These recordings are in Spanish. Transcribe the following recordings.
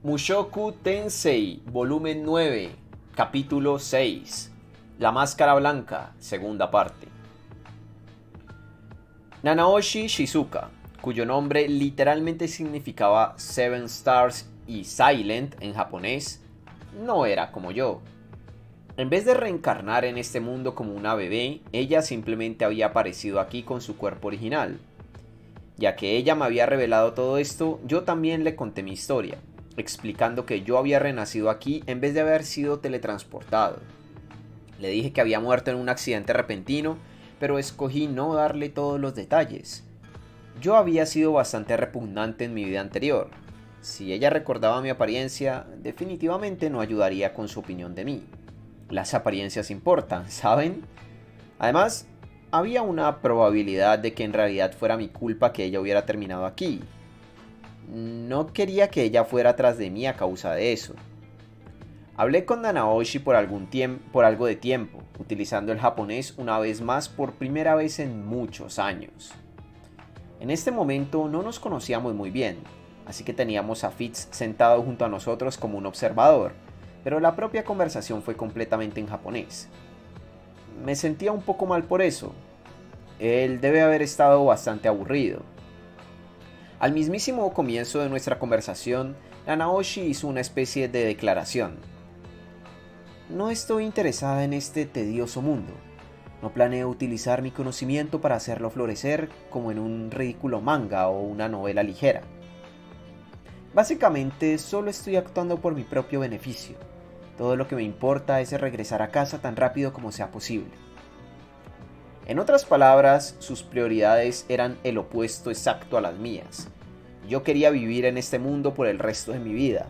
Mushoku Tensei, volumen 9, capítulo 6. La máscara blanca, segunda parte. Nanaoshi Shizuka, cuyo nombre literalmente significaba Seven Stars y Silent en japonés, no era como yo. En vez de reencarnar en este mundo como una bebé, ella simplemente había aparecido aquí con su cuerpo original. Ya que ella me había revelado todo esto, yo también le conté mi historia, explicando que yo había renacido aquí en vez de haber sido teletransportado. Le dije que había muerto en un accidente repentino, pero escogí no darle todos los detalles. Yo había sido bastante repugnante en mi vida anterior. Si ella recordaba mi apariencia, definitivamente no ayudaría con su opinión de mí. Las apariencias importan, ¿saben? Además, había una probabilidad de que en realidad fuera mi culpa que ella hubiera terminado aquí. No quería que ella fuera tras de mí a causa de eso. Hablé con Nanaoshi por algo de tiempo, utilizando el japonés una vez más por primera vez en muchos años. En este momento no nos conocíamos muy bien, así que teníamos a Fitz sentado junto a nosotros como un observador, pero la propia conversación fue completamente en japonés. Me sentía un poco mal por eso. Él debe haber estado bastante aburrido. Al mismísimo comienzo de nuestra conversación, Nanaoshi hizo una especie de declaración. No estoy interesada en este tedioso mundo. No planeo utilizar mi conocimiento para hacerlo florecer como en un ridículo manga o una novela ligera. Básicamente, solo estoy actuando por mi propio beneficio. Todo lo que me importa es regresar a casa tan rápido como sea posible. En otras palabras, sus prioridades eran el opuesto exacto a las mías. Yo quería vivir en este mundo por el resto de mi vida.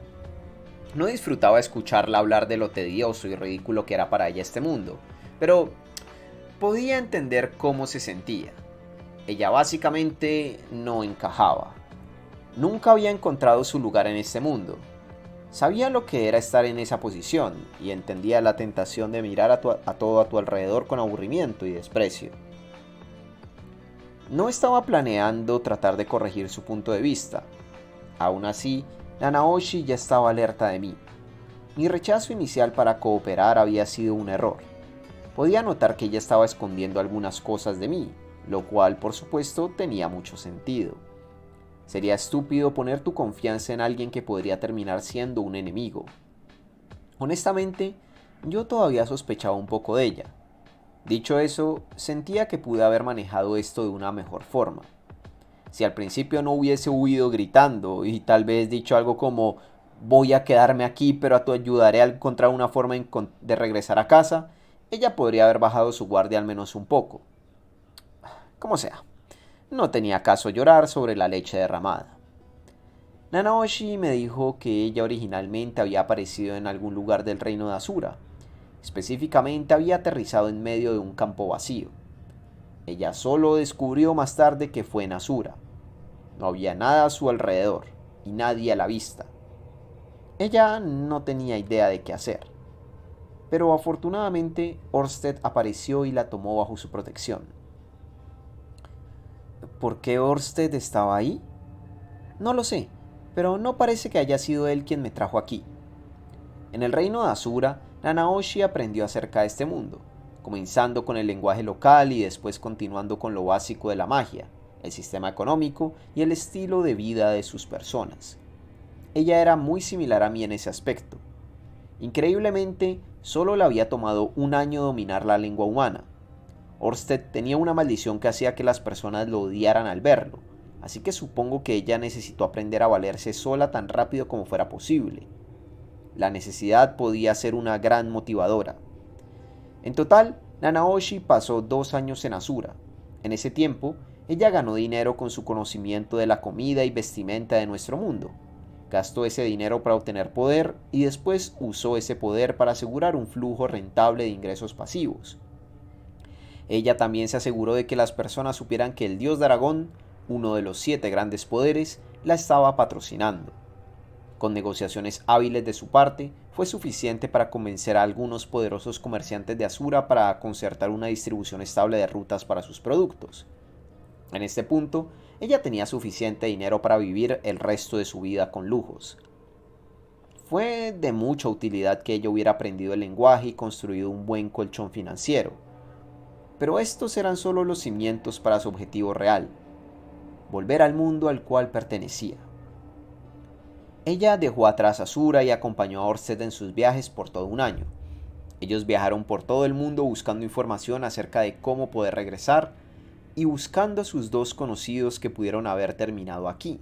No disfrutaba escucharla hablar de lo tedioso y ridículo que era para ella este mundo, pero podía entender cómo se sentía. Ella básicamente no encajaba. Nunca había encontrado su lugar en este mundo. Sabía lo que era estar en esa posición y entendía la tentación de mirar a todo a tu alrededor con aburrimiento y desprecio. No estaba planeando tratar de corregir su punto de vista. Aún así, Nanaoshi ya estaba alerta de mí. Mi rechazo inicial para cooperar había sido un error. Podía notar que ella estaba escondiendo algunas cosas de mí, lo cual por supuesto tenía mucho sentido. Sería estúpido poner tu confianza en alguien que podría terminar siendo un enemigo. Honestamente, yo todavía sospechaba un poco de ella. Dicho eso, sentía que pude haber manejado esto de una mejor forma. Si al principio no hubiese huido gritando y tal vez dicho algo como voy a quedarme aquí pero te ayudaré a encontrar una forma de regresar a casa, ella podría haber bajado su guardia al menos un poco. Como sea. No tenía caso llorar sobre la leche derramada. Nanaoshi me dijo que ella originalmente había aparecido en algún lugar del reino de Asura. Específicamente había aterrizado en medio de un campo vacío. Ella solo descubrió más tarde que fue en Asura. No había nada a su alrededor y nadie a la vista. Ella no tenía idea de qué hacer. Pero afortunadamente Orsted apareció y la tomó bajo su protección. ¿Por qué Orsted estaba ahí? No lo sé, pero no parece que haya sido él quien me trajo aquí. En el reino de Asura, Nanaoshi aprendió acerca de este mundo, comenzando con el lenguaje local y después continuando con lo básico de la magia, el sistema económico y el estilo de vida de sus personas. Ella era muy similar a mí en ese aspecto. Increíblemente, solo le había tomado un año dominar la lengua humana. Orsted tenía una maldición que hacía que las personas lo odiaran al verlo, así que supongo que ella necesitó aprender a valerse sola tan rápido como fuera posible. La necesidad podía ser una gran motivadora. En total, Nanaoshi pasó 2 años en Asura. En ese tiempo, ella ganó dinero con su conocimiento de la comida y vestimenta de nuestro mundo. Gastó ese dinero para obtener poder y después usó ese poder para asegurar un flujo rentable de ingresos pasivos. Ella también se aseguró de que las personas supieran que el dios de Aragón, uno de los 7 grandes poderes, la estaba patrocinando. Con negociaciones hábiles de su parte, fue suficiente para convencer a algunos poderosos comerciantes de Asura para concertar una distribución estable de rutas para sus productos. En este punto, ella tenía suficiente dinero para vivir el resto de su vida con lujos. Fue de mucha utilidad que ella hubiera aprendido el lenguaje y construido un buen colchón financiero. Pero estos eran solo los cimientos para su objetivo real: volver al mundo al cual pertenecía. Ella dejó atrás a Sura y acompañó a Orsted en sus viajes por todo un año. Ellos viajaron por todo el mundo buscando información acerca de cómo poder regresar y buscando a sus dos conocidos que pudieron haber terminado aquí.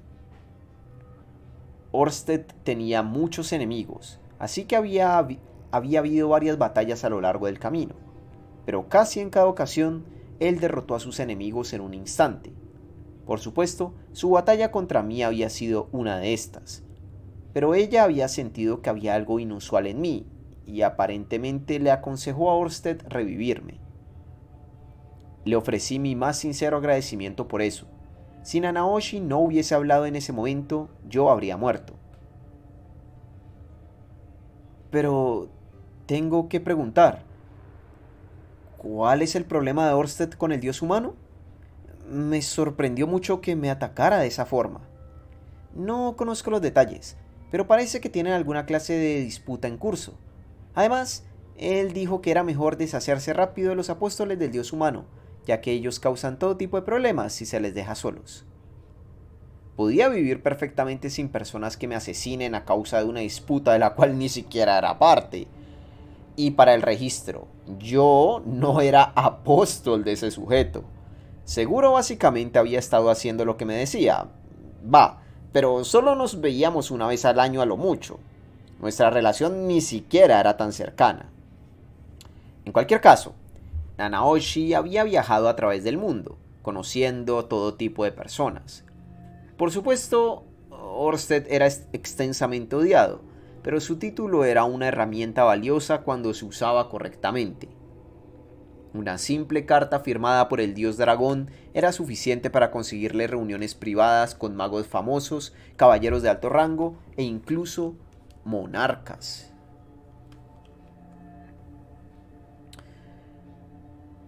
Orsted tenía muchos enemigos, así que había habido varias batallas a lo largo del camino, pero casi en cada ocasión él derrotó a sus enemigos en un instante. Por supuesto, su batalla contra mí había sido una de estas, pero ella había sentido que había algo inusual en mí y aparentemente le aconsejó a Orsted revivirme. Le ofrecí mi más sincero agradecimiento por eso. Si Nanaoshi no hubiese hablado en ese momento, yo habría muerto. Pero tengo que preguntar, ¿cuál es el problema de Orsted con el dios humano? Me sorprendió mucho que me atacara de esa forma. No conozco los detalles, pero parece que tienen alguna clase de disputa en curso. Además, él dijo que era mejor deshacerse rápido de los apóstoles del dios humano, ya que ellos causan todo tipo de problemas si se les deja solos. Podía vivir perfectamente sin personas que me asesinen a causa de una disputa de la cual ni siquiera era parte. Y para el registro, yo no era apóstol de ese sujeto. Seguro básicamente había estado haciendo lo que me decía. Pero solo nos veíamos una vez al año a lo mucho. Nuestra relación ni siquiera era tan cercana. En cualquier caso, Nanaoshi había viajado a través del mundo, conociendo todo tipo de personas. Por supuesto, Orsted era extensamente odiado, pero su título era una herramienta valiosa cuando se usaba correctamente. Una simple carta firmada por el dios dragón era suficiente para conseguirle reuniones privadas con magos famosos, caballeros de alto rango e incluso monarcas.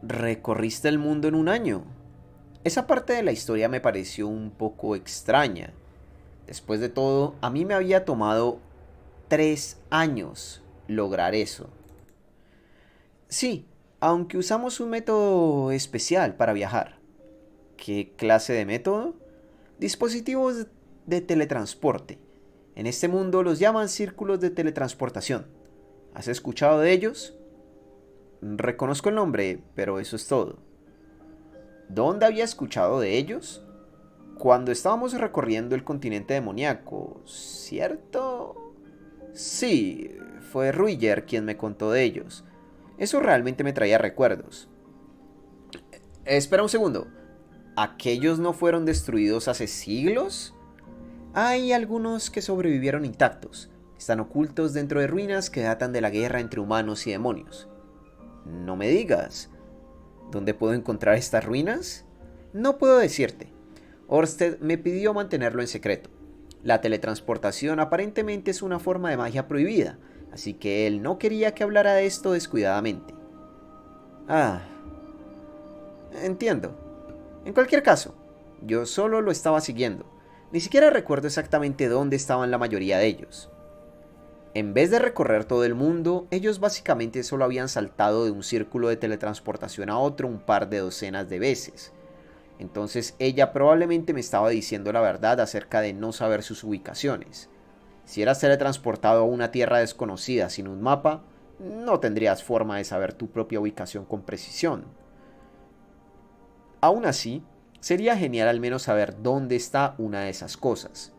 ¿Recorriste el mundo en un año? Esa parte de la historia me pareció un poco extraña. Después de todo, a mí me había tomado 3 años lograr eso. Sí, aunque usamos un método especial para viajar. ¿Qué clase de método? Dispositivos de teletransporte. En este mundo los llaman círculos de teletransportación. ¿Has escuchado de ellos? Reconozco el nombre, pero eso es todo. ¿Dónde había escuchado de ellos? Cuando estábamos recorriendo el continente demoníaco, ¿cierto? Sí, fue Ruiger quien me contó de ellos. Eso realmente me traía recuerdos. Espera un segundo. ¿Aquellos no fueron destruidos hace siglos? Hay algunos que sobrevivieron intactos. Están ocultos dentro de ruinas que datan de la guerra entre humanos y demonios. No me digas. ¿Dónde puedo encontrar estas ruinas? No puedo decirte. Orsted me pidió mantenerlo en secreto. La teletransportación aparentemente es una forma de magia prohibida, así que él no quería que hablara de esto descuidadamente. Entiendo. En cualquier caso, yo solo lo estaba siguiendo. Ni siquiera recuerdo exactamente dónde estaban la mayoría de ellos. En vez de recorrer todo el mundo, ellos básicamente solo habían saltado de un círculo de teletransportación a otro un par de docenas de veces. Entonces ella probablemente me estaba diciendo la verdad acerca de no saber sus ubicaciones. Si eras teletransportado a una tierra desconocida sin un mapa, no tendrías forma de saber tu propia ubicación con precisión. Aún así, sería genial al menos saber dónde está una de esas cosas.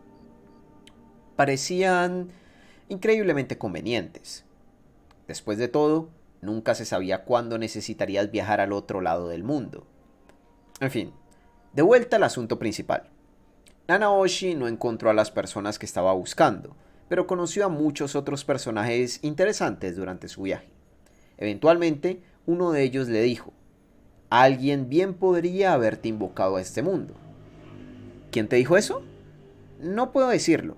Parecían increíblemente convenientes. Después de todo, nunca se sabía cuándo necesitarías viajar al otro lado del mundo. En fin, de vuelta al asunto principal. Nanaoshi no encontró a las personas que estaba buscando, pero conoció a muchos otros personajes interesantes durante su viaje. Eventualmente, uno de ellos le dijo: alguien bien podría haberte invocado a este mundo. ¿Quién te dijo eso? No puedo decirlo.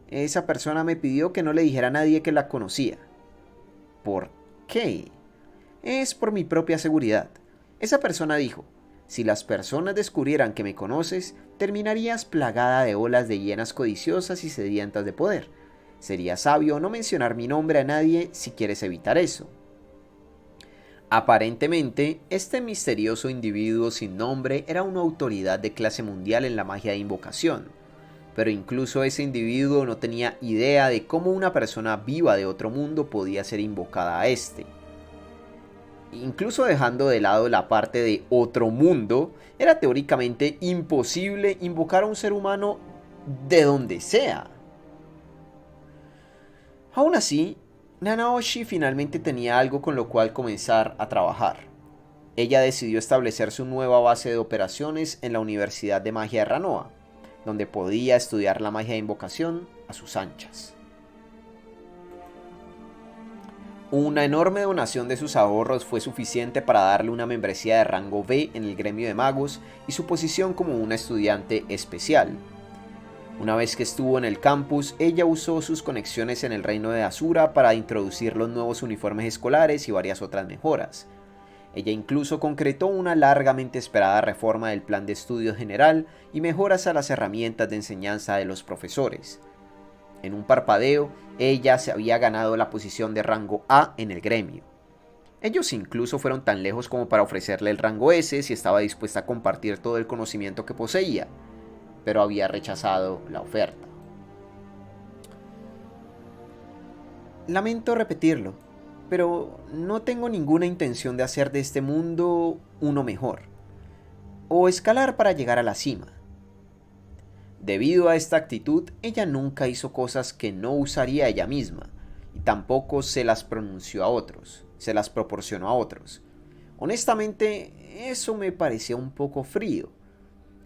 Esa persona me pidió que no le dijera a nadie que la conocía. ¿Por qué? Es por mi propia seguridad. Esa persona dijo: si las personas descubrieran que me conoces, terminarías plagada de olas de hienas codiciosas y sedientas de poder. Sería sabio no mencionar mi nombre a nadie si quieres evitar eso. Aparentemente, este misterioso individuo sin nombre era una autoridad de clase mundial en la magia de invocación, pero incluso ese individuo no tenía idea de cómo una persona viva de otro mundo podía ser invocada a este. Incluso dejando de lado la parte de otro mundo, era teóricamente imposible invocar a un ser humano de donde sea. Aún así, Nanaoshi finalmente tenía algo con lo cual comenzar a trabajar. Ella decidió establecer su nueva base de operaciones en la Universidad de Magia de Ranoa, donde podía estudiar la magia de invocación a sus anchas. Una enorme donación de sus ahorros fue suficiente para darle una membresía de rango B en el gremio de magos y su posición como una estudiante especial. Una vez que estuvo en el campus, ella usó sus conexiones en el reino de Asura para introducir los nuevos uniformes escolares y varias otras mejoras. Ella incluso concretó una largamente esperada reforma del plan de estudios general y mejoras a las herramientas de enseñanza de los profesores. En un parpadeo, ella se había ganado la posición de rango A en el gremio. Ellos incluso fueron tan lejos como para ofrecerle el rango S si estaba dispuesta a compartir todo el conocimiento que poseía, pero había rechazado la oferta. Lamento repetirlo, pero no tengo ninguna intención de hacer de este mundo uno mejor, o escalar para llegar a la cima. Debido a esta actitud, ella nunca hizo cosas que no usaría ella misma, y tampoco se las proporcionó a otros. Honestamente, eso me parecía un poco frío.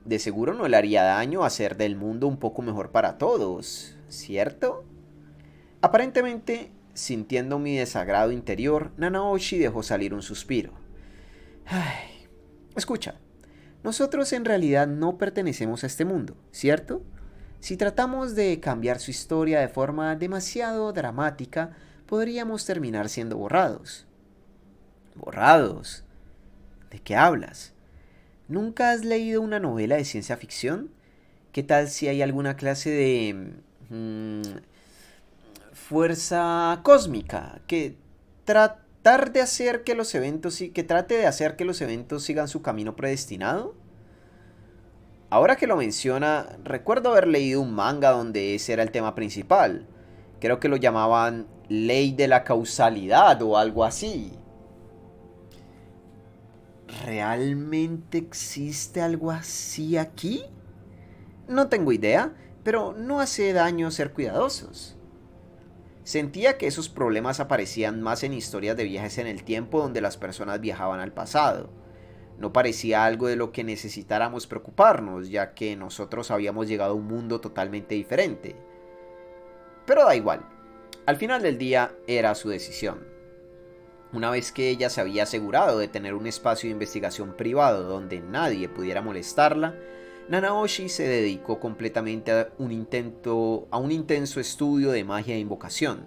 De seguro no le haría daño hacer del mundo un poco mejor para todos, ¿cierto? Aparentemente, sintiendo mi desagrado interior, Nanaoshi dejó salir un suspiro. Ay, escucha. Nosotros en realidad no pertenecemos a este mundo, ¿cierto? Si tratamos de cambiar su historia de forma demasiado dramática, podríamos terminar siendo borrados. ¿Borrados? ¿De qué hablas? ¿Nunca has leído una novela de ciencia ficción? ¿Qué tal si hay alguna clase de fuerza cósmica que trate de hacer que los eventos sigan su camino predestinado? Ahora que lo menciona, recuerdo haber leído un manga donde ese era el tema principal. Creo que lo llamaban Ley de la Causalidad o algo así. ¿Realmente existe algo así aquí? No tengo idea, pero no hace daño ser cuidadosos. Sentía que esos problemas aparecían más en historias de viajes en el tiempo donde las personas viajaban al pasado. No parecía algo de lo que necesitáramos preocuparnos, ya que nosotros habíamos llegado a un mundo totalmente diferente. Pero da igual, al final del día era su decisión. Una vez que ella se había asegurado de tener un espacio de investigación privado donde nadie pudiera molestarla, Nanaoshi se dedicó completamente a un intenso estudio de magia de invocación.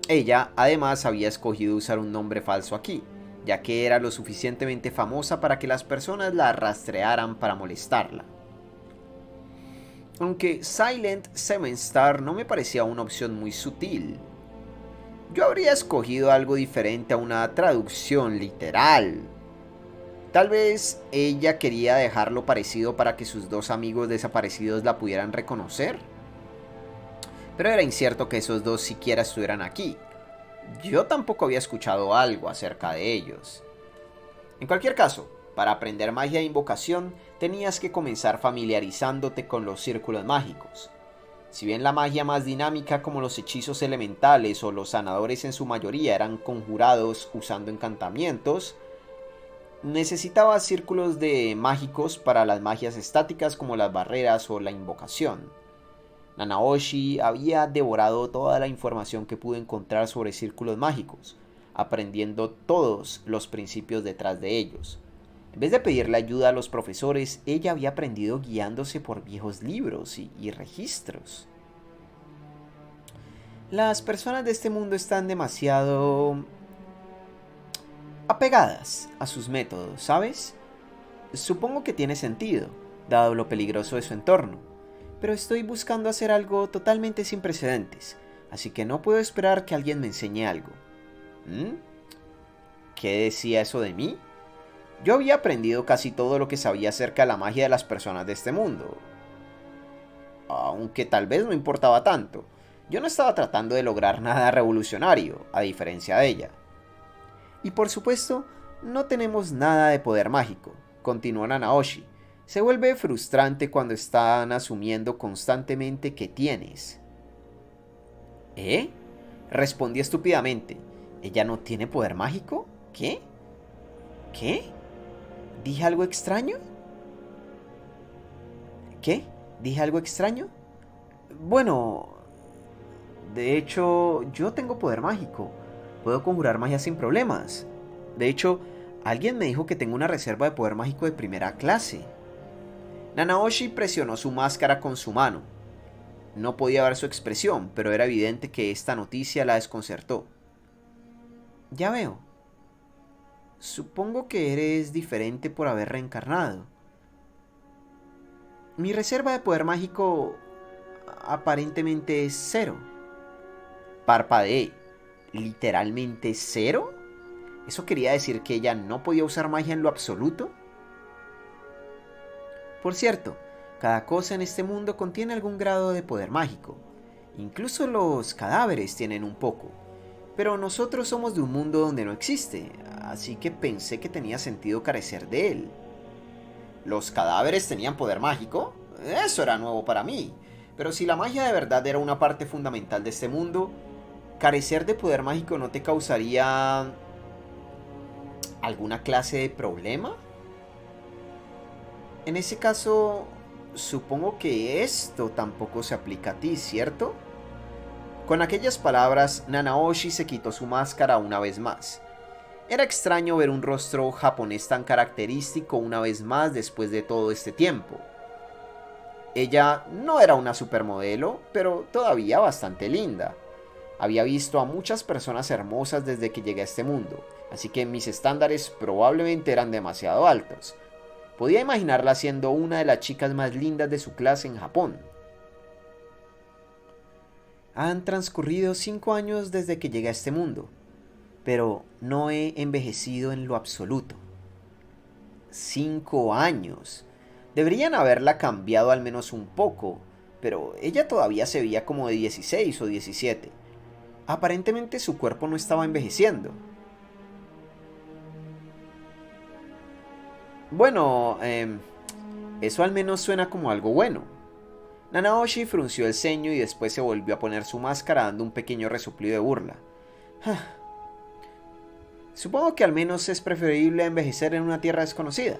Ella, además, había escogido usar un nombre falso aquí, ya que era lo suficientemente famosa para que las personas la rastrearan para molestarla. Aunque Silent Seven Star no me parecía una opción muy sutil. Yo habría escogido algo diferente a una traducción literal. Tal vez ella quería dejarlo parecido para que sus dos amigos desaparecidos la pudieran reconocer. Pero era incierto que esos dos siquiera estuvieran aquí. Yo tampoco había escuchado algo acerca de ellos. En cualquier caso, para aprender magia de invocación, tenías que comenzar familiarizándote con los círculos mágicos. Si bien la magia más dinámica como los hechizos elementales o los sanadores en su mayoría eran conjurados usando encantamientos, necesitaba círculos de mágicos para las magias estáticas como las barreras o la invocación. Nanaoshi había devorado toda la información que pudo encontrar sobre círculos mágicos, aprendiendo todos los principios detrás de ellos. En vez de pedirle ayuda a los profesores, ella había aprendido guiándose por viejos libros y registros. Las personas de este mundo están demasiado apegadas a sus métodos, ¿sabes? Supongo que tiene sentido, dado lo peligroso de su entorno. pero estoy buscando hacer algo totalmente sin precedentes, así que no puedo esperar que alguien me enseñe algo. ¿Mm? ¿Qué decía eso de mí? Yo había aprendido casi todo lo que sabía acerca de la magia de las personas de este mundo, aunque tal vez no importaba tanto. Yo no estaba tratando de lograr nada revolucionario, a diferencia de ella. Y por supuesto, no tenemos nada de poder mágico, continuó Nanaoshi. Se vuelve frustrante cuando están asumiendo constantemente que tienes. ¿Eh? Respondí estúpidamente. ¿Ella no tiene poder mágico? ¿Qué? ¿Qué? ¿Dije algo extraño? ¿Qué? ¿Dije algo extraño? Bueno, de hecho, yo tengo poder mágico. Puedo conjurar magia sin problemas. De hecho, alguien me dijo que tengo una reserva de poder mágico de primera clase. Nanaoshi presionó su máscara con su mano. No podía ver su expresión, pero era evidente que esta noticia la desconcertó. Ya veo. Supongo que eres diferente por haber reencarnado. Mi reserva de poder mágico aparentemente es 0. Parpadeé. ¿Literalmente 0? ¿Eso quería decir que ella no podía usar magia en lo absoluto? Por cierto, cada cosa en este mundo contiene algún grado de poder mágico. Incluso los cadáveres tienen un poco. Pero nosotros somos de un mundo donde no existe, así que pensé que tenía sentido carecer de él. ¿Los cadáveres tenían poder mágico? Eso era nuevo para mí. Pero si la magia de verdad era una parte fundamental de este mundo, ¿carecer de poder mágico no te causaría alguna clase de problema? En ese caso, supongo que esto tampoco se aplica a ti, ¿cierto? Con aquellas palabras, Nanaoshi se quitó su máscara una vez más. Era extraño ver un rostro japonés tan característico una vez más después de todo este tiempo. Ella no era una supermodelo, pero todavía bastante linda. Había visto a muchas personas hermosas desde que llegué a este mundo, así que mis estándares probablemente eran demasiado altos. Podía imaginarla siendo una de las chicas más lindas de su clase en Japón. Han transcurrido 5 años desde que llegué a este mundo, pero no he envejecido en lo absoluto. 5 años. Deberían haberla cambiado al menos un poco, pero ella todavía se veía como de 16 o 17. Aparentemente su cuerpo no estaba envejeciendo. Bueno, eso al menos suena como algo bueno. Nanaoshi frunció el ceño y después se volvió a poner su máscara dando un pequeño resoplido de burla. Supongo que al menos es preferible envejecer en una tierra desconocida.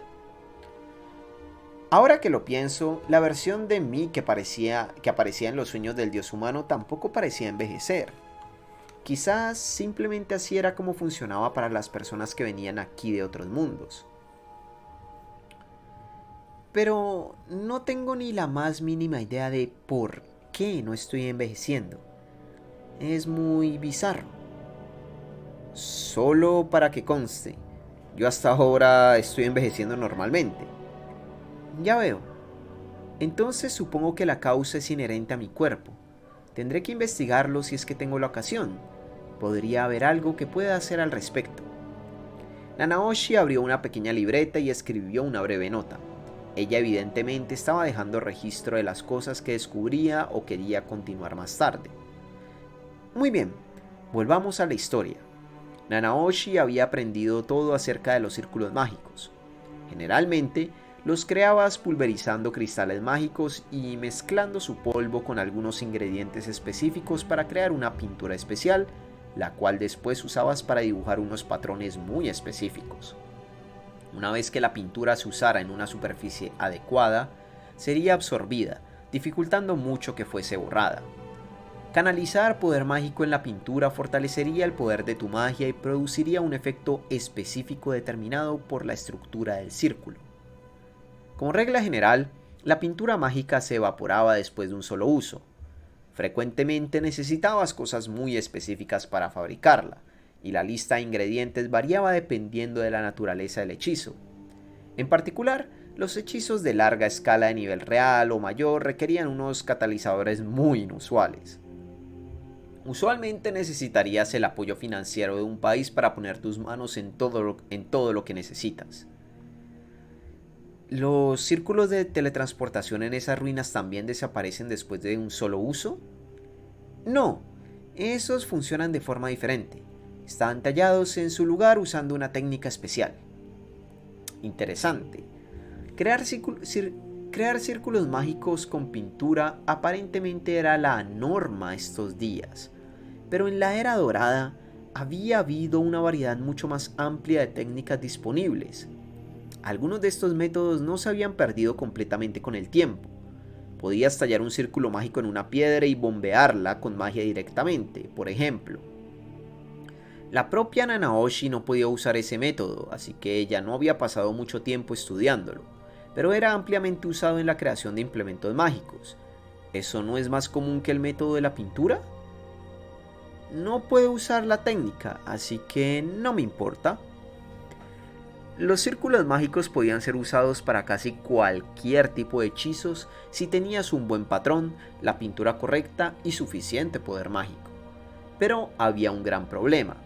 Ahora que lo pienso, la versión de mí que aparecía en los sueños del dios humano tampoco parecía envejecer. Quizás simplemente así era como funcionaba para las personas que venían aquí de otros mundos. Pero no tengo ni la más mínima idea de por qué no estoy envejeciendo. Es muy bizarro. Solo para que conste, yo hasta ahora estoy envejeciendo normalmente. Ya veo. Entonces supongo que la causa es inherente a mi cuerpo. Tendré que investigarlo si es que tengo la ocasión. Podría haber algo que pueda hacer al respecto. Nanaoshi abrió una pequeña libreta y escribió una breve nota. Ella evidentemente estaba dejando registro de las cosas que descubría o quería continuar más tarde. Muy bien, volvamos a la historia. Nanaoshi había aprendido todo acerca de los círculos mágicos. Generalmente, los creabas pulverizando cristales mágicos y mezclando su polvo con algunos ingredientes específicos para crear una pintura especial, la cual después usabas para dibujar unos patrones muy específicos. Una vez que la pintura se usara en una superficie adecuada, sería absorbida, dificultando mucho que fuese borrada. Canalizar poder mágico en la pintura fortalecería el poder de tu magia y produciría un efecto específico determinado por la estructura del círculo. Como regla general, la pintura mágica se evaporaba después de un solo uso. Frecuentemente necesitabas cosas muy específicas para fabricarla, y la lista de ingredientes variaba dependiendo de la naturaleza del hechizo. En particular, Los hechizos de larga escala de nivel real o mayor requerían unos catalizadores muy inusuales. Usualmente necesitarías el apoyo financiero de un país para poner tus manos en todo lo que necesitas. ¿Los círculos de teletransportación en esas ruinas también desaparecen después de un solo uso? No, esos funcionan de forma diferente. Están tallados en su lugar usando una técnica especial. Interesante. Crear círculos mágicos con pintura aparentemente era la norma estos días, pero en la era dorada había habido una variedad mucho más amplia de técnicas disponibles. Algunos de estos métodos no se habían perdido completamente con el tiempo. Podías tallar un círculo mágico en una piedra y bombearla con magia directamente, por ejemplo. La propia Nanaoshi no podía usar ese método, así que ella no había pasado mucho tiempo estudiándolo, pero era ampliamente usado en la creación de implementos mágicos. ¿Eso no es más común que el método de la pintura? No puedo usar la técnica, así que no me importa. Los círculos mágicos podían ser usados para casi cualquier tipo de hechizos si tenías un buen patrón, la pintura correcta y suficiente poder mágico. Pero había un gran problema.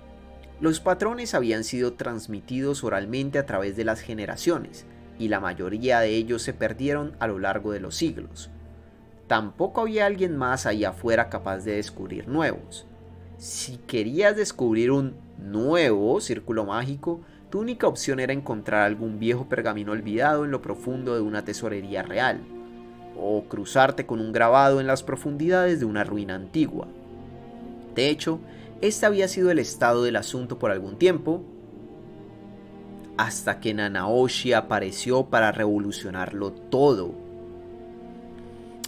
Los patrones habían sido transmitidos oralmente a través de las generaciones, y la mayoría de ellos se perdieron a lo largo de los siglos. Tampoco había alguien más ahí afuera capaz de descubrir nuevos. Si querías descubrir un nuevo círculo mágico, tu única opción era encontrar algún viejo pergamino olvidado en lo profundo de una tesorería real, o cruzarte con un grabado en las profundidades de una ruina antigua. De hecho, este había sido el estado del asunto por algún tiempo, hasta que Nanaoshi apareció para revolucionarlo todo.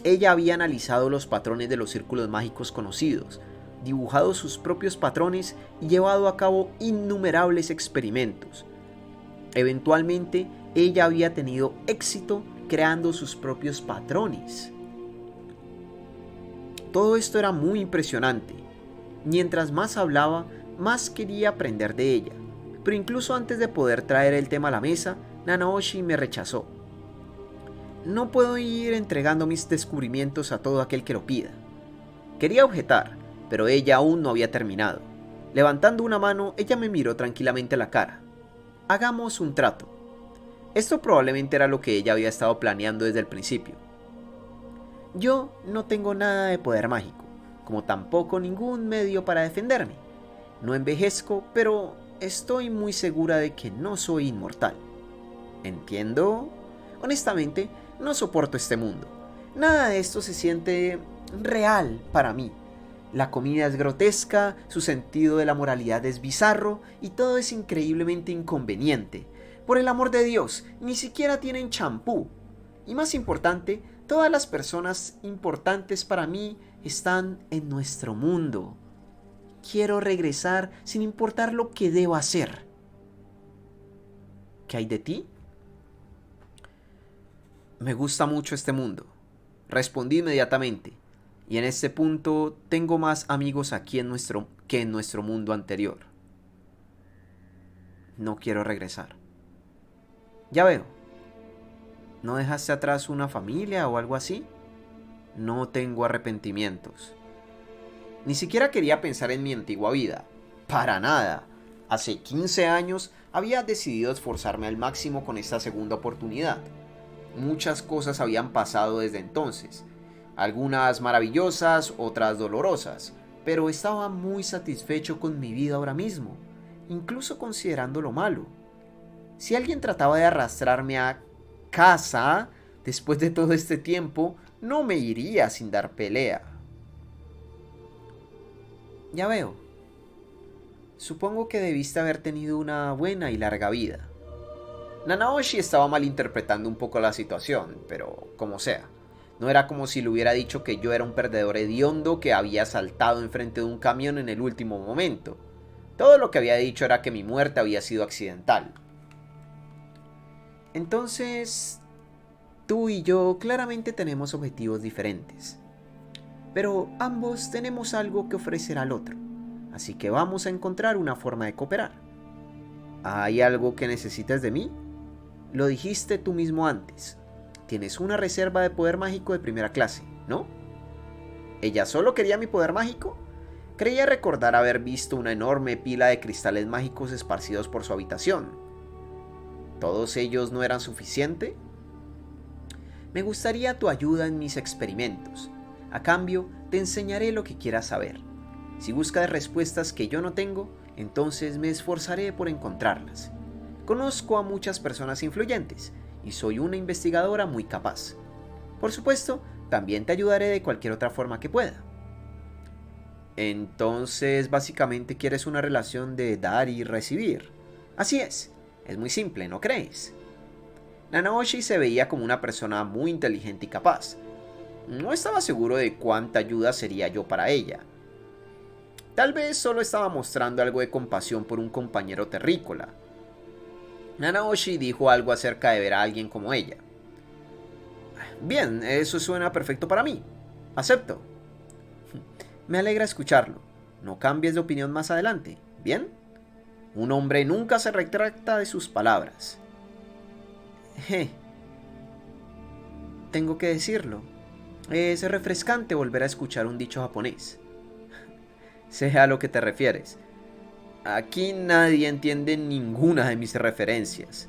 Ella había analizado los patrones de los círculos mágicos conocidos, dibujado sus propios patrones y llevado a cabo innumerables experimentos. Eventualmente, ella había tenido éxito creando sus propios patrones. Todo esto era muy impresionante. Mientras más hablaba, más quería aprender de ella, pero incluso antes de poder traer el tema a la mesa, Nanaoshi me rechazó. No puedo ir entregando mis descubrimientos a todo aquel que lo pida. Quería objetar, pero ella aún no había terminado. Levantando una mano, ella me miró tranquilamente a la cara. Hagamos un trato. Esto probablemente era lo que ella había estado planeando desde el principio. Yo no tengo nada de poder mágico, como tampoco ningún medio para defenderme. No envejezco, pero estoy muy segura de que no soy inmortal. ¿Entiendo? Honestamente, no soporto este mundo. Nada de esto se siente real para mí. La comida es grotesca, su sentido de la moralidad es bizarro y todo es increíblemente inconveniente. Por el amor de Dios, ni siquiera tienen champú. Y más importante, todas las personas importantes para mí están en nuestro mundo. Quiero regresar sin importar lo que deba hacer. ¿Qué hay de ti? Me gusta mucho este mundo. Respondí inmediatamente. Y en este punto tengo más amigos aquí que en nuestro mundo anterior. No quiero regresar. Ya veo. ¿No dejaste atrás una familia o algo así? No tengo arrepentimientos. Ni siquiera quería pensar en mi antigua vida. Para nada. Hace 15 años había decidido esforzarme al máximo con esta segunda oportunidad. Muchas cosas habían pasado desde entonces. Algunas maravillosas, otras dolorosas. Pero estaba muy satisfecho con mi vida ahora mismo, incluso considerando lo malo. Si alguien trataba de arrastrarme a casa después de todo este tiempo, no me iría sin dar pelea. Ya veo. Supongo que debiste haber tenido una buena y larga vida. Nanaoshi estaba malinterpretando un poco la situación, pero como sea. No era como si le hubiera dicho que yo era un perdedor hediondo que había saltado enfrente de un camión en el último momento. Todo lo que había dicho era que mi muerte había sido accidental. Entonces, tú y yo claramente tenemos objetivos diferentes. Pero ambos tenemos algo que ofrecer al otro. Así que vamos a encontrar una forma de cooperar. ¿Hay algo que necesites de mí? Lo dijiste tú mismo antes. Tienes una reserva de poder mágico de primera clase, ¿no? ¿Ella solo quería mi poder mágico? Creía recordar haber visto una enorme pila de cristales mágicos esparcidos por su habitación. ¿Todos ellos no eran suficiente? Me gustaría tu ayuda en mis experimentos. A cambio, te enseñaré lo que quieras saber. Si buscas respuestas que yo no tengo, entonces me esforzaré por encontrarlas. Conozco a muchas personas influyentes y soy una investigadora muy capaz. Por supuesto, también te ayudaré de cualquier otra forma que pueda. Entonces, básicamente quieres una relación de dar y recibir. Así es muy simple, ¿no crees? Nanaoshi se veía como una persona muy inteligente y capaz. No estaba seguro de cuánta ayuda sería yo para ella. Tal vez solo estaba mostrando algo de compasión por un compañero terrícola. Nanaoshi dijo algo acerca de ver a alguien como ella. Bien, eso suena perfecto para mí. Acepto. Me alegra escucharlo. No cambies de opinión más adelante, ¿bien? Un hombre nunca se retracta de sus palabras. Tengo que decirlo. Es refrescante volver a escuchar un dicho japonés. Sé a lo que te refieres. Aquí nadie entiende ninguna de mis referencias.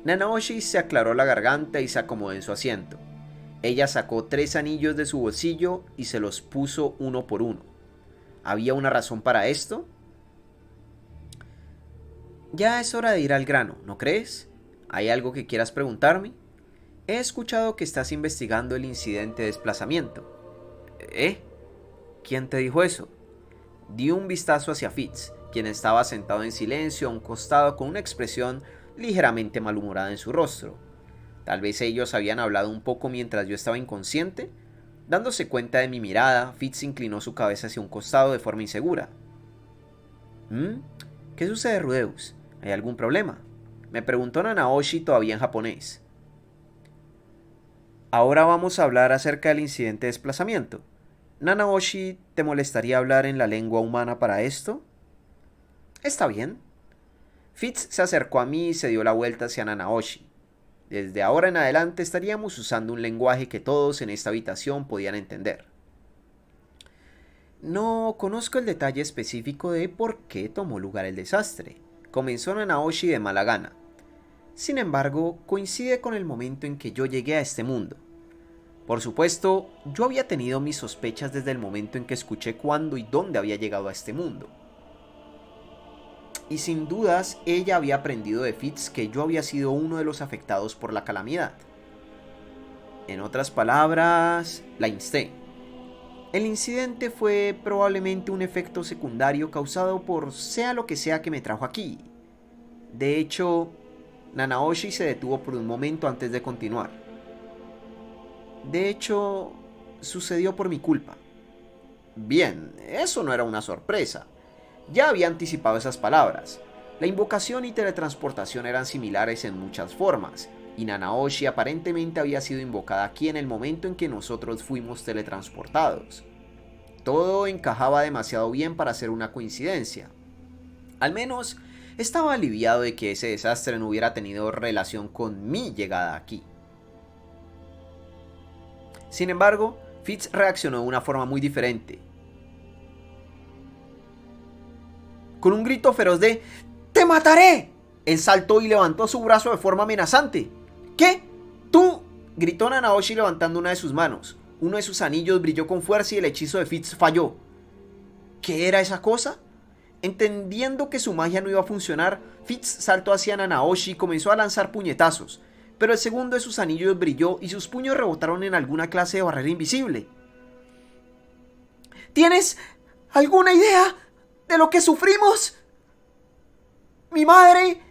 Nanaoshi se aclaró la garganta y se acomodó en su asiento. Ella sacó 3 anillos de su bolsillo y se los puso uno por uno. ¿Había una razón para esto? Ya es hora de ir al grano, ¿no crees? ¿Hay algo que quieras preguntarme? He escuchado que estás investigando el incidente de desplazamiento. ¿Quién te dijo eso? Di un vistazo hacia Fitz, quien estaba sentado en silencio a un costado con una expresión ligeramente malhumorada en su rostro. Tal vez ellos habían hablado un poco mientras yo estaba inconsciente. Dándose cuenta de mi mirada, Fitz inclinó su cabeza hacia un costado de forma insegura. ¿Qué sucede, Rudeus? ¿Hay algún problema? Me preguntó Nanaoshi todavía en japonés. Ahora vamos a hablar acerca del incidente de desplazamiento. Nanaoshi, ¿te molestaría hablar en la lengua humana para esto? Está bien. Fitz se acercó a mí y se dio la vuelta hacia Nanaoshi. Desde ahora en adelante estaríamos usando un lenguaje que todos en esta habitación podían entender. No conozco el detalle específico de por qué tomó lugar el desastre, comenzó Nanaoshi de mala gana. Sin embargo, coincide con el momento en que yo llegué a este mundo. Por supuesto, yo había tenido mis sospechas desde el momento en que escuché cuándo y dónde había llegado a este mundo. Y sin dudas, ella había aprendido de Fitz que yo había sido uno de los afectados por la calamidad. En otras palabras, la insté. El incidente fue probablemente un efecto secundario causado por sea lo que sea que me trajo aquí. De hecho, Nanaoshi se detuvo por un momento antes de continuar. De hecho, sucedió por mi culpa. Bien, eso no era una sorpresa. Ya había anticipado esas palabras. La invocación y teletransportación eran similares en muchas formas, y Nanaoshi aparentemente había sido invocada aquí en el momento en que nosotros fuimos teletransportados. Todo encajaba demasiado bien para ser una coincidencia. Al menos, estaba aliviado de que ese desastre no hubiera tenido relación con mi llegada aquí. Sin embargo, Fitz reaccionó de una forma muy diferente. Con un grito feroz de ¡te mataré!, él saltó y levantó su brazo de forma amenazante. ¿Qué? ¿Tú? Gritó Nanaoshi levantando una de sus manos. Uno de sus anillos brilló con fuerza y el hechizo de Fitz falló. ¿Qué era esa cosa? Entendiendo que su magia no iba a funcionar, Fitz saltó hacia Nanaoshi y comenzó a lanzar puñetazos. Pero el segundo de sus anillos brilló y sus puños rebotaron en alguna clase de barrera invisible. ¿Tienes alguna idea de lo que sufrimos? Mi madre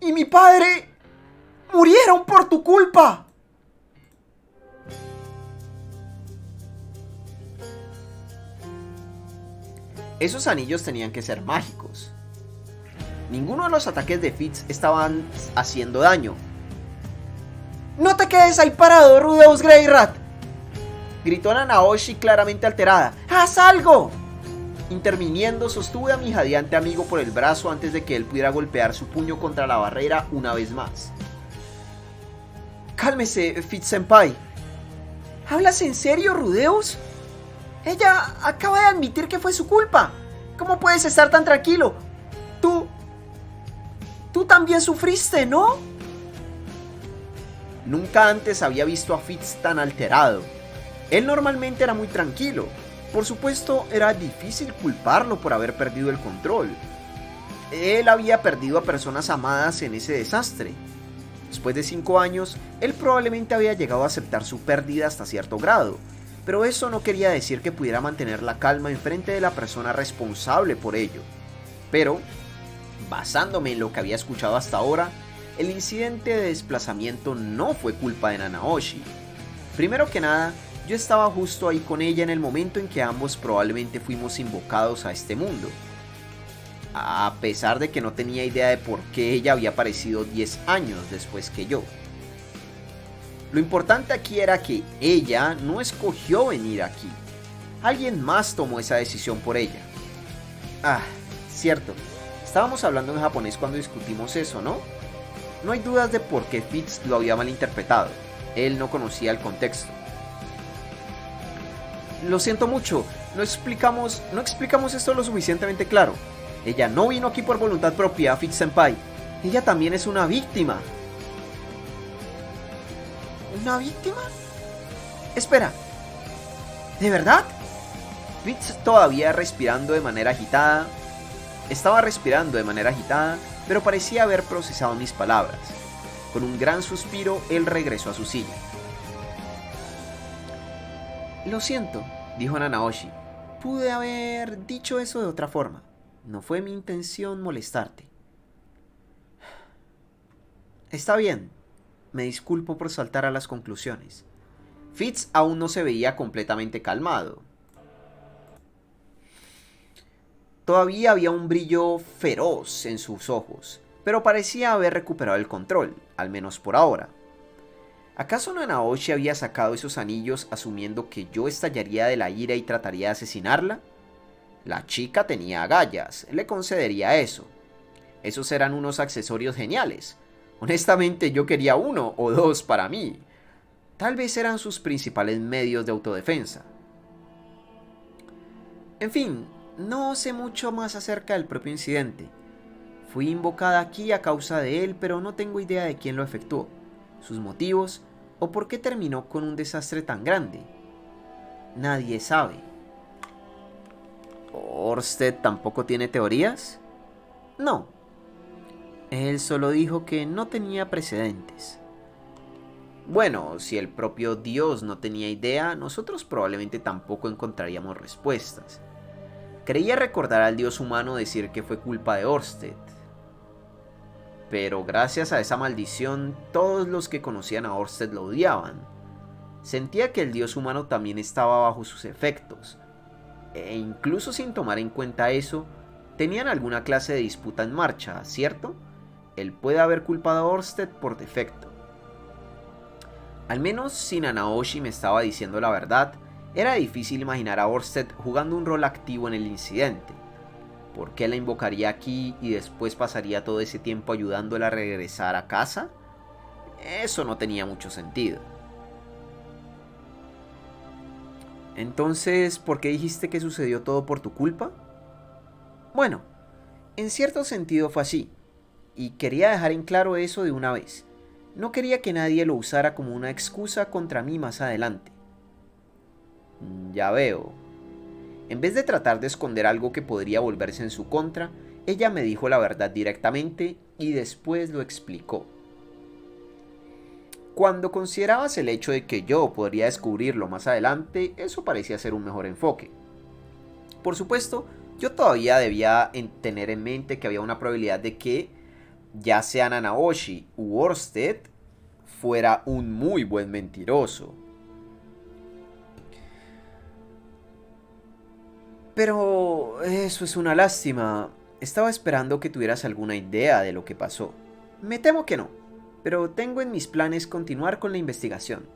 y mi padre murieron por tu culpa. Esos anillos tenían que ser mágicos. Ninguno de los ataques de Fitz estaban haciendo daño. ¡No te quedes ahí parado, Rudeus Greyrat!, gritó Nanaoshi claramente alterada. ¡Haz algo! Interviniendo, sostuve a mi jadeante amigo por el brazo antes de que él pudiera golpear su puño contra la barrera una vez más. Cálmese, Fitz-senpai. ¿Hablas en serio, Rudeus? Ella acaba de admitir que fue su culpa. ¿Cómo puedes estar tan tranquilo? Tú también sufriste, ¿no? Nunca antes había visto a Fitz tan alterado. Él normalmente era muy tranquilo. Por supuesto, era difícil culparlo por haber perdido el control. Él había perdido a personas amadas en ese desastre. Después de 5 años, él probablemente había llegado a aceptar su pérdida hasta cierto grado, pero eso no quería decir que pudiera mantener la calma en frente de la persona responsable por ello. Pero, basándome en lo que había escuchado hasta ahora, el incidente de desplazamiento no fue culpa de Nanaoshi. Primero que nada, yo estaba justo ahí con ella en el momento en que ambos probablemente fuimos invocados a este mundo. A pesar de que no tenía idea de por qué ella había aparecido 10 años después que yo. Lo importante aquí era que ella no escogió venir aquí. Alguien más tomó esa decisión por ella. Cierto. Estábamos hablando en japonés cuando discutimos eso, ¿no? No hay dudas de por qué Fitz lo había malinterpretado. Él no conocía el contexto. Lo siento mucho, no explicamos esto lo suficientemente claro. Ella no vino aquí por voluntad propia, Fitz-senpai. Ella también es una víctima. ¿Una víctima? Espera. ¿De verdad? Fitz todavía respirando de manera agitada. Estaba respirando de manera agitada, pero parecía haber procesado mis palabras. Con un gran suspiro, él regresó a su silla. Lo siento, dijo Nanaoshi. Pude haber dicho eso de otra forma. No fue mi intención molestarte. Está bien. Me disculpo por saltar a las conclusiones. Fitz aún no se veía completamente calmado. Todavía había un brillo feroz en sus ojos, pero parecía haber recuperado el control, al menos por ahora. ¿Acaso Nanaoshi había sacado esos anillos asumiendo que yo estallaría de la ira y trataría de asesinarla? La chica tenía agallas, le concedería eso. Esos eran unos accesorios geniales. Honestamente yo quería 1 o 2 para mí. Tal vez eran sus principales medios de autodefensa. En fin, no sé mucho más acerca del propio incidente. Fui invocada aquí a causa de él, pero no tengo idea de quién lo efectuó, sus motivos o por qué terminó con un desastre tan grande. Nadie sabe. ¿Orsted tampoco tiene teorías? No. Él solo dijo que no tenía precedentes. Bueno, si el propio Dios no tenía idea, nosotros probablemente tampoco encontraríamos respuestas. Creía recordar al Dios humano decir que fue culpa de Orsted. Pero gracias a esa maldición, todos los que conocían a Orsted lo odiaban. Sentía que el Dios humano también estaba bajo sus efectos. E incluso sin tomar en cuenta eso, tenían alguna clase de disputa en marcha, ¿cierto? Él puede haber culpado a Orsted por defecto. Al menos si Nanaoshi me estaba diciendo la verdad, era difícil imaginar a Orsted jugando un rol activo en el incidente. ¿Por qué la invocaría aquí y después pasaría todo ese tiempo ayudándola a regresar a casa? Eso no tenía mucho sentido. Entonces, ¿por qué dijiste que sucedió todo por tu culpa? Bueno, en cierto sentido fue así, y quería dejar en claro eso de una vez. No quería que nadie lo usara como una excusa contra mí más adelante. Ya veo. En vez de tratar de esconder algo que podría volverse en su contra, ella me dijo la verdad directamente y después lo explicó. Cuando considerabas el hecho de que yo podría descubrirlo más adelante, eso parecía ser un mejor enfoque. Por supuesto, yo todavía debía tener en mente que había una probabilidad de que, ya sea Nanaoshi u Orsted, fuera un muy buen mentiroso. Pero eso es una lástima. Estaba esperando que tuvieras alguna idea de lo que pasó. Me temo que no, pero tengo en mis planes continuar con la investigación.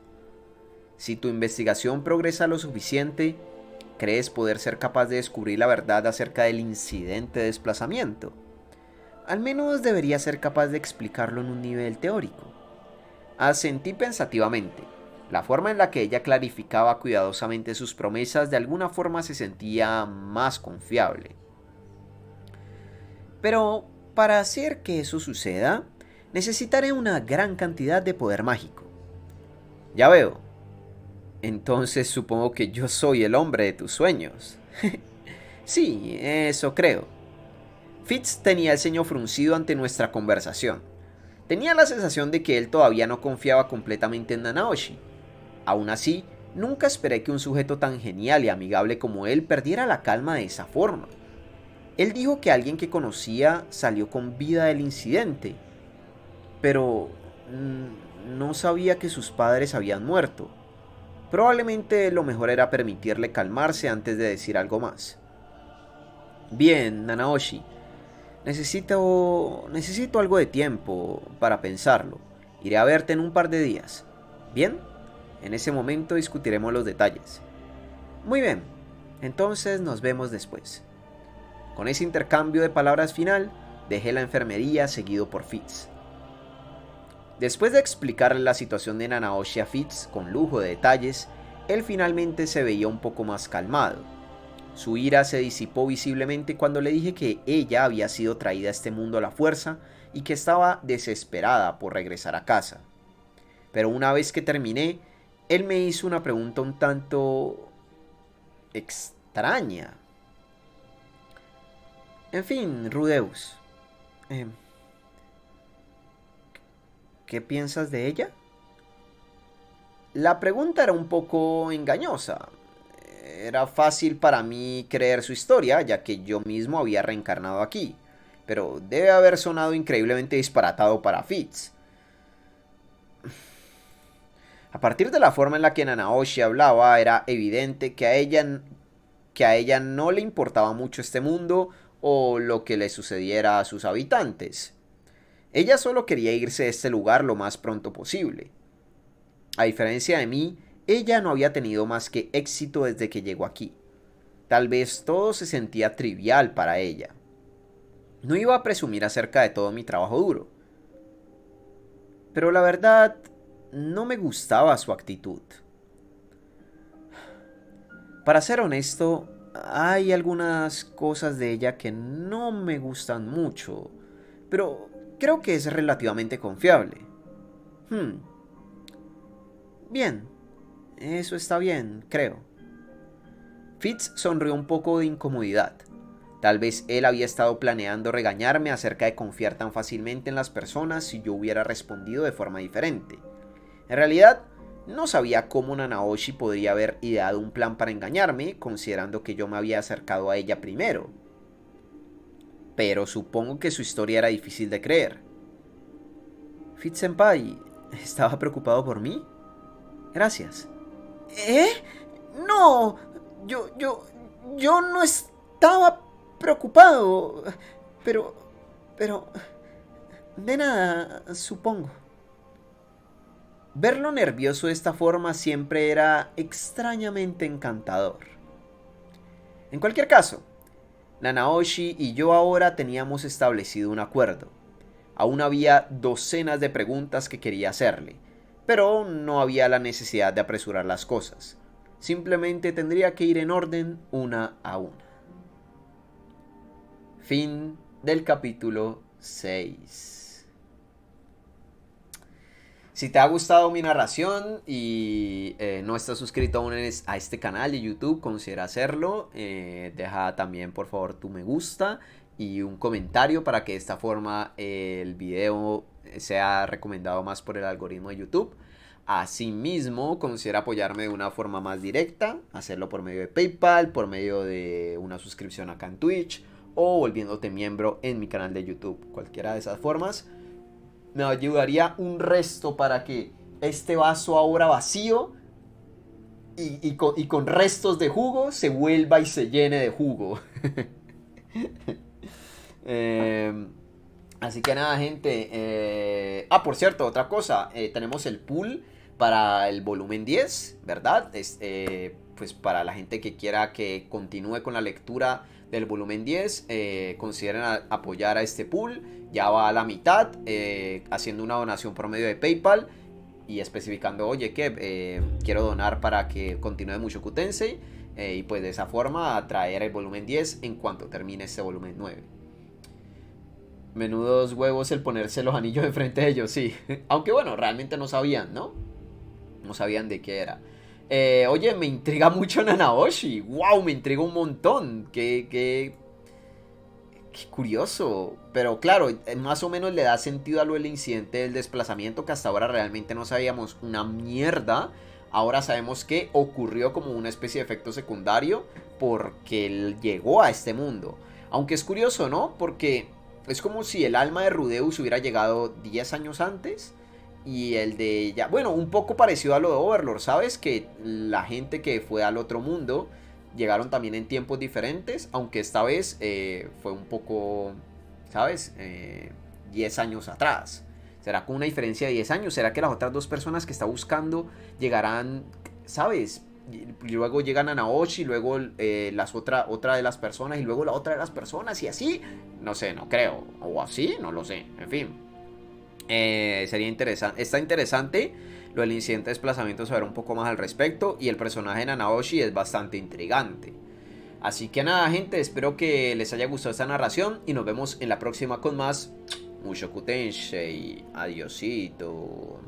Si tu investigación progresa lo suficiente, ¿crees poder ser capaz de descubrir la verdad acerca del incidente de desplazamiento? Al menos debería ser capaz de explicarlo en un nivel teórico. Asentí pensativamente. La forma en la que ella clarificaba cuidadosamente sus promesas de alguna forma se sentía más confiable. Pero para hacer que eso suceda, necesitaré una gran cantidad de poder mágico. Ya veo. Entonces supongo que yo soy el hombre de tus sueños. Sí, eso creo. Fitz tenía el ceño fruncido ante nuestra conversación. Tenía la sensación de que él todavía no confiaba completamente en Nanaoshi. Aún así, nunca esperé que un sujeto tan genial y amigable como él perdiera la calma de esa forma. Él dijo que alguien que conocía salió con vida del incidente, pero no sabía que sus padres habían muerto. Probablemente lo mejor era permitirle calmarse antes de decir algo más. Bien, Nanaoshi, necesito algo de tiempo para pensarlo. Iré a verte en un par de días. ¿Bien? En ese momento discutiremos los detalles. Muy bien, entonces nos vemos después. Con ese intercambio de palabras final, dejé la enfermería seguido por Fitz. Después de explicarle la situación de Nanaoshi a Fitz con lujo de detalles, él finalmente se veía un poco más calmado. Su ira se disipó visiblemente cuando le dije que ella había sido traída a este mundo a la fuerza y que estaba desesperada por regresar a casa. Pero una vez que terminé, él me hizo una pregunta un tanto extraña. En fin, Rudeus, eh, ¿qué piensas de ella? La pregunta era un poco engañosa. Era fácil para mí creer su historia, ya que yo mismo había reencarnado aquí. Pero debe haber sonado increíblemente disparatado para Fitz. A partir de la forma en la que Nanaoshi hablaba, era evidente que a ella no le importaba mucho este mundo o lo que le sucediera a sus habitantes. Ella solo quería irse de este lugar lo más pronto posible. A diferencia de mí, ella no había tenido más que éxito desde que llegó aquí. Tal vez todo se sentía trivial para ella. No iba a presumir acerca de todo mi trabajo duro. Pero la verdad, no me gustaba su actitud. Para ser honesto, hay algunas cosas de ella que no me gustan mucho, pero creo que es relativamente confiable. Hmm. Bien, eso está bien, creo. Fitz sonrió un poco de incomodidad. Tal vez él había estado planeando regañarme acerca de confiar tan fácilmente en las personas si yo hubiera respondido de forma diferente. En realidad, no sabía cómo Nanaoshi podría haber ideado un plan para engañarme, considerando que yo me había acercado a ella primero. Pero supongo que su historia era difícil de creer. Fitz-senpai, ¿estaba preocupado por mí? Gracias. ¿Eh? No, yo no estaba preocupado. Pero, pero, de nada, supongo. Verlo nervioso de esta forma siempre era extrañamente encantador. En cualquier caso, Nanaoshi y yo ahora teníamos establecido un acuerdo. Aún había docenas de preguntas que quería hacerle, pero no había la necesidad de apresurar las cosas. Simplemente tendría que ir en orden una a una. Fin del capítulo 6. Si te ha gustado mi narración y no estás suscrito aún a este canal de YouTube, considera hacerlo. Deja también por favor tu me gusta y un comentario para que de esta forma el video sea recomendado más por el algoritmo de YouTube. Asimismo, considera apoyarme de una forma más directa, hacerlo por medio de PayPal, por medio de una suscripción acá en Twitch o volviéndote miembro en mi canal de YouTube. Cualquiera de esas formas me ayudaría un resto para que este vaso ahora vacío y con restos de jugo se vuelva y se llene de jugo. Así que nada, gente. Por cierto, otra cosa. Tenemos el pool para el volumen 10, ¿verdad? Pues para la gente que quiera que continúe con la lectura del volumen 10, consideren apoyar a este pool. Ya va a la mitad, haciendo una donación por medio de PayPal. y especificando, oye, que quiero donar para que continúe Mushoku Tensei, y pues de esa forma traer el volumen 10 en cuanto termine este volumen 9. Menudos huevos el ponerse los anillos enfrente de ellos, sí. Aunque bueno, realmente no sabían, ¿no? No sabían de qué era. Oye, me intriga mucho Nanaoshi. ¡Wow! Me intriga un montón. Qué curioso. Pero claro, más o menos le da sentido a lo del incidente del desplazamiento, que hasta ahora realmente no sabíamos una mierda. Ahora sabemos que ocurrió como una especie de efecto secundario porque él llegó a este mundo. Aunque es curioso, ¿no? Porque es como si el alma de Rudeus hubiera llegado 10 años antes y el de ella, bueno, un poco parecido a lo de Overlord, ¿sabes? Que la gente que fue al otro mundo llegaron también en tiempos diferentes, aunque esta vez fue un poco, ¿sabes? 10 años atrás. ¿Será con una diferencia de 10 años? ¿Será que las otras dos personas que está buscando llegarán, ¿sabes? Y luego llegan a Naoshi, luego otra de las personas y luego la otra de las personas y así. No sé, no creo. O así, no lo sé. En fin. Sería interesante. Está interesante lo del incidente de desplazamiento, saber un poco más al respecto. Y el personaje de Nanaoshi es bastante intrigante. Así que nada, gente, espero que les haya gustado esta narración. Y nos vemos en la próxima con más Mushoku Tensei. Adiosito.